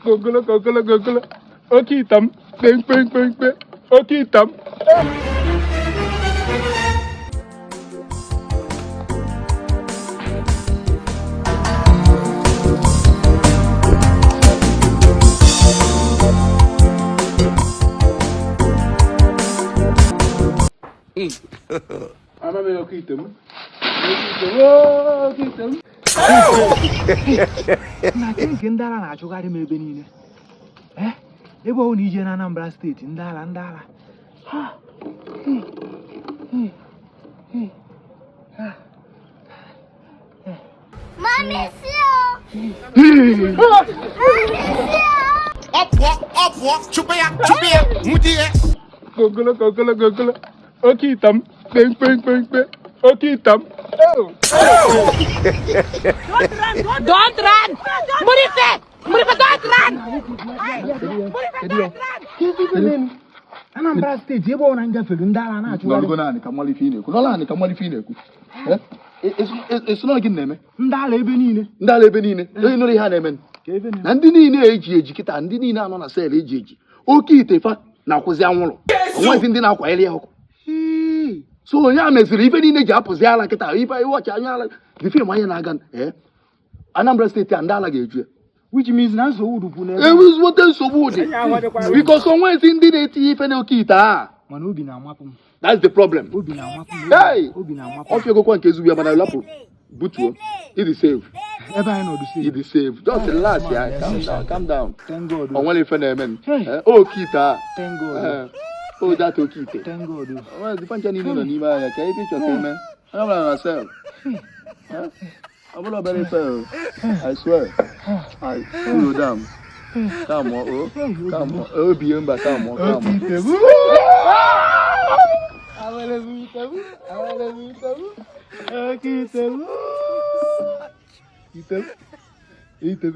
Gogolo. Okay, tam. Bang. Okay, tam. Ama ben okuytum. Okuytum. Na ke ndala na achụgharị m ebe niile. Ebe ọ na ije na Anambra steeti ndala. Mami, Chupia, mudia. Gogolo. Okay, tam. Bang. Okay, tam. Don't run! Murife, don't run! Anambra steeti ebe ọ na ngafere ndala na achụgharị. Nani kamali fine ku. It's not gị na-eme. Ndala ebe niile. Onye nụrụ ihe a na-eme. Na ndị niile eji kịta, ndị niile anọ na sel eji. Oke ite fa na-akwụzi anwụrụ. Onwezi ndị na-akwanyere ya ọkụ. So onye a meziri ife niile ji apụzi ala kịta, ife ịwọchi anya ala the film anyị na-aga Anambra steeti a ndị ala ga-eju. Which means na nsogbu bụ na ewezwote nsogbu dị. Because onwezi ndị na-etinye ife n'oke ite a. Mana obi na-amapụ m. That's the problem. Obi na-amapụ m. Hey! Obi na-amapụ. Ọ fiegokwa nke ezugbo ya mana lapụ butuo. It is safe. Ebe anyị nọ dị safe. It is safe. Just relax ya. Calm down. Thank God. Onwere ife na-eme. Oke ite a. Thank God. Oh, that oke ite. Thank God. Well, the punch niile nọ n'ime anya ka ife chọta eme. I'm not myself. I'm not very fair. I swear. I cool you down. Come on. Oh, be in back. Come on. Ite. Ite.